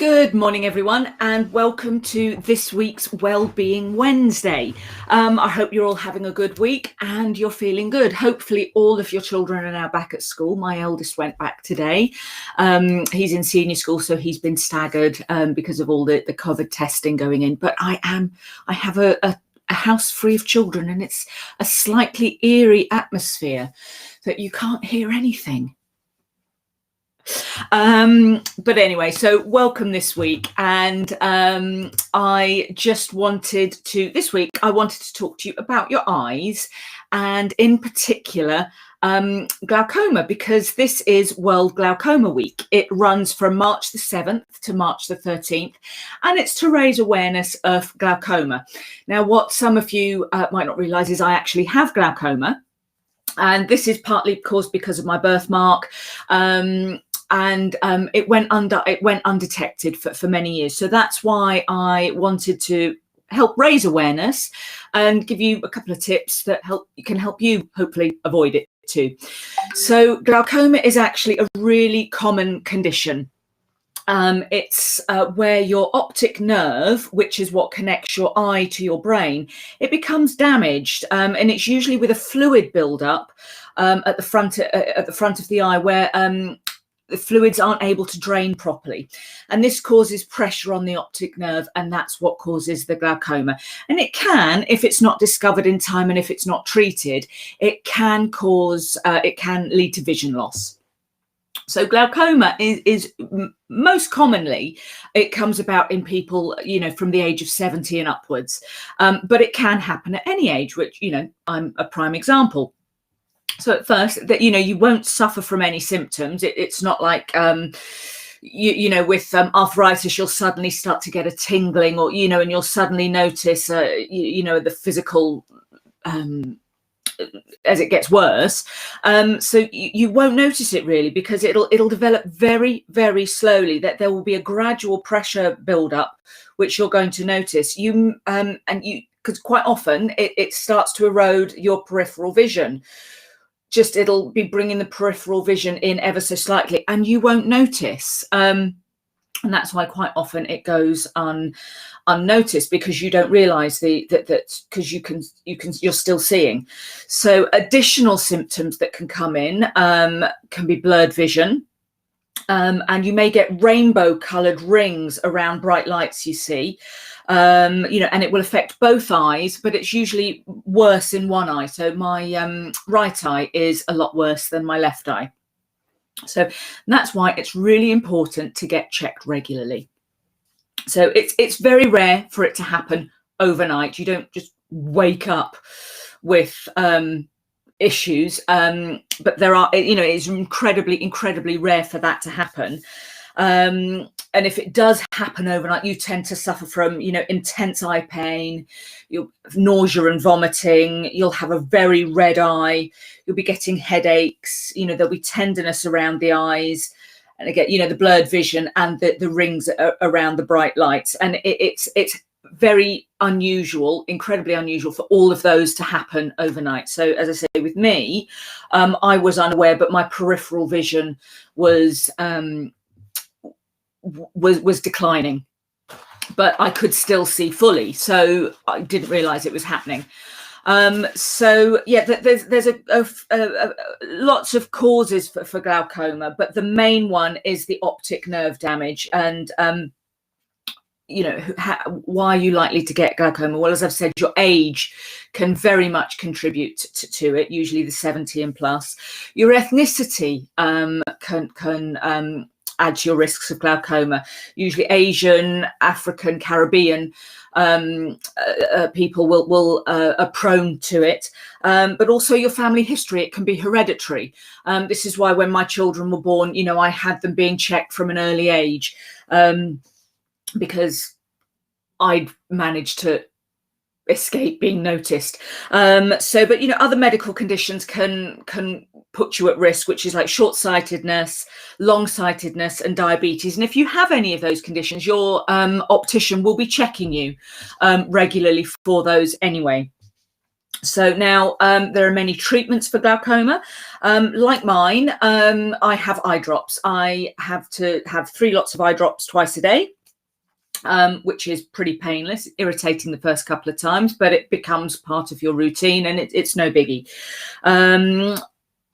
Good morning, everyone, and welcome to this week's Wellbeing Wednesday. I hope you're all having a good week and you're feeling good. Hopefully all of your children are now back at school. My eldest went back today. He's in senior school, so he's been staggered because of all the COVID testing going in. But I have a house free of children, and it's a slightly eerie atmosphere that you can't hear anything. But anyway, so welcome this week, and I just wanted to talk to you about your eyes, and in particular glaucoma, because this is World Glaucoma Week. It runs from March the 7th to March the 13th, and it's to raise awareness of glaucoma. Now, what some of you might not realize is I actually have glaucoma, and this is partly caused because of my birthmark. And it went undetected for many years. So that's why I wanted to help raise awareness and give you a couple of tips that can help you hopefully avoid it too. So glaucoma is actually a really common condition. It's where your optic nerve, which is what connects your eye to your brain, it becomes damaged, and it's usually with a fluid buildup at the front of the eye, where the fluids aren't able to drain properly, and this causes pressure on the optic nerve, and that's what causes the glaucoma. And it can, if it's not discovered in time and if it's not treated, it can lead to vision loss. So glaucoma is most commonly, it comes about in people, from the age of 70 and upwards, but it can happen at any age, which, I'm a prime example. So at first, you won't suffer from any symptoms. It's not like, with arthritis, you'll suddenly start to get a tingling, or, and you'll suddenly notice, the physical, as it gets worse. So you won't notice it really, because it'll develop very, very slowly. That there will be a gradual pressure buildup, which you're going to notice. Because quite often it starts to erode your peripheral vision. It'll be bringing the peripheral vision in ever so slightly, and you won't notice. And that's why quite often it goes unnoticed, because you don't realise that because you're still seeing. So additional symptoms that can come in can be blurred vision. And you may get rainbow coloured rings around bright lights you see, and it will affect both eyes, but it's usually worse in one eye. So my right eye is a lot worse than my left eye. So that's why it's really important to get checked regularly. So it's very rare for it to happen overnight. You don't just wake up with issues, but there are, it's incredibly rare for that to happen. And if it does happen overnight, you tend to suffer from, intense eye pain, you'll have nausea and vomiting, you'll have a very red eye, you'll be getting headaches, there'll be tenderness around the eyes, and again, the blurred vision and the rings around the bright lights. And it's very unusual, incredibly unusual for all of those to happen overnight. So as I say, with me, I was unaware, but my peripheral vision was declining, but I could still see fully, so I didn't realize it was happening. So yeah, there's lots of causes for glaucoma, but the main one is the optic nerve damage. And why are you likely to get glaucoma? Well, as I've said, your age can very much contribute to it, usually the 70 and plus. Your ethnicity can add to your risks of glaucoma. Usually Asian, African, Caribbean people are prone to it, but also your family history. It can be hereditary. This is why when my children were born, I had them being checked from an early age, because I'd managed to escape being noticed. But other medical conditions can put you at risk, which is like short-sightedness, long-sightedness, and diabetes. And if you have any of those conditions, your optician will be checking you regularly for those anyway. So now there are many treatments for glaucoma. Like mine, I have eye drops. I have to have 3 lots of eye drops twice a day, which is pretty painless, irritating the first couple of times, but it becomes part of your routine, and it's no biggie.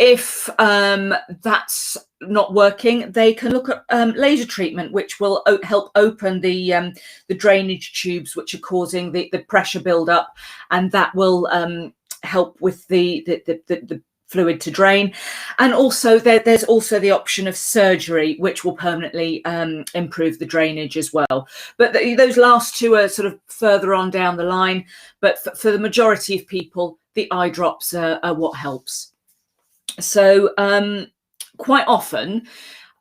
If that's not working, they can look at laser treatment, which will help open the drainage tubes, which are causing the pressure buildup, and that will help with the fluid to drain. And also there's also the option of surgery, which will permanently improve the drainage as well. But those last 2 are sort of further on down the line. But for the majority of people, the eye drops are what helps. So quite often,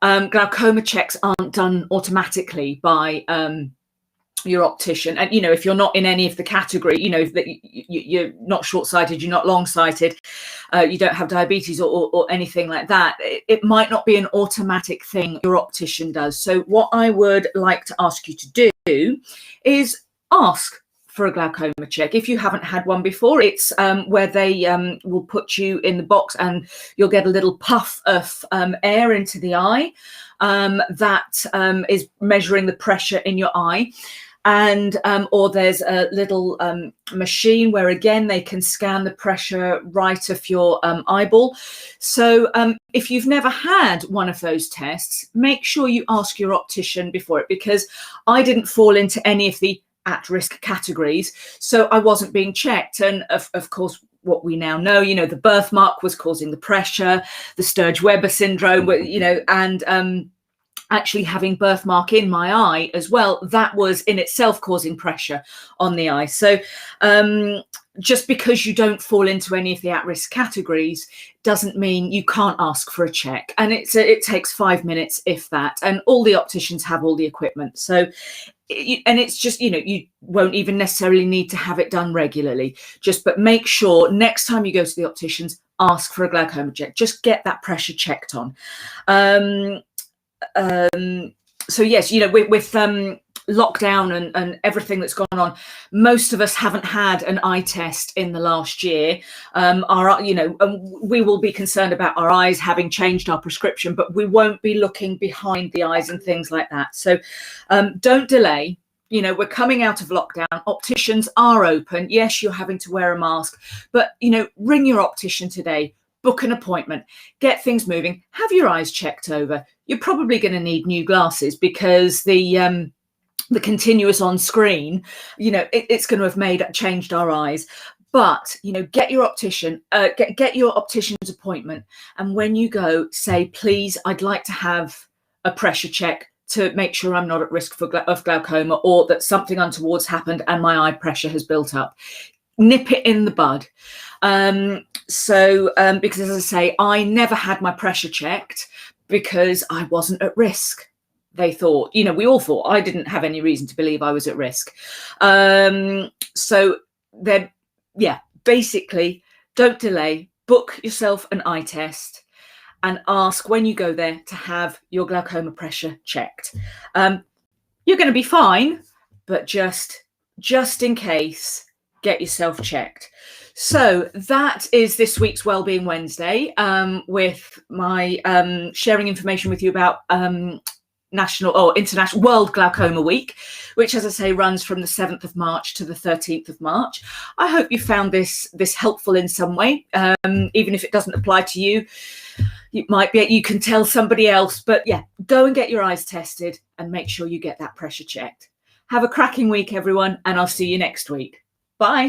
glaucoma checks aren't done automatically by your optician. And, you know, if you're not in any of the category, you know, that you're not short-sighted, you're not long-sighted, you don't have diabetes or anything like that, it might not be an automatic thing your optician does. So what I would like to ask you to do is ask for a glaucoma check. If you haven't had one before, it's where they will put you in the box and you'll get a little puff of air into the eye that is measuring the pressure in your eye. And or there's a little machine where again they can scan the pressure right of your eyeball. So if you've never had one of those tests, make sure you ask your optician before it, because I didn't fall into any of the at-risk categories, so I wasn't being checked. And of course, what we now know, you know, the birthmark was causing the pressure, the Sturge-Weber syndrome, you know, and actually having birthmark in my eye as well, that was in itself causing pressure on the eye. So just because you don't fall into any of the at-risk categories doesn't mean you can't ask for a check. And it takes 5 minutes, if that, and all the opticians have all the equipment. So and it's just, you know, you won't even necessarily need to have it done regularly, but make sure next time you go to the opticians, ask for a glaucoma check. Just get that pressure checked on. So yes, you know, with lockdown and everything that's gone on, most of us haven't had an eye test in the last year. You know, we will be concerned about our eyes, having changed our prescription, but we won't be looking behind the eyes and things like that. So don't delay. You know, we're coming out of lockdown. Opticians are open. Yes, you're having to wear a mask, but, you know, ring your optician today. Book an appointment, get things moving, have your eyes checked over. You're probably going to need new glasses because the continuous on screen, you know, it's going to have changed our eyes. But, you know, get your optician, get your optician's appointment. And when you go, say, please, I'd like to have a pressure check to make sure I'm not at risk of glaucoma, or that something untoward's happened and my eye pressure has built up. Nip it in the bud. Because as I say, I never had my pressure checked because I wasn't at risk. They thought, you know, we all thought, I didn't have any reason to believe I was at risk. So then, yeah, basically, don't delay, book yourself an eye test and ask when you go there to have your glaucoma pressure checked. You're going to be fine, but just in case, get yourself checked. So that is this week's Wellbeing Wednesday, with my sharing information with you about National or International World Glaucoma Week, which, as I say, runs from the 7th of March to the 13th of March. I hope you found this helpful in some way, even if it doesn't apply to you. You can tell somebody else, but yeah, go and get your eyes tested and make sure you get that pressure checked. Have a cracking week, everyone, and I'll see you next week. Bye.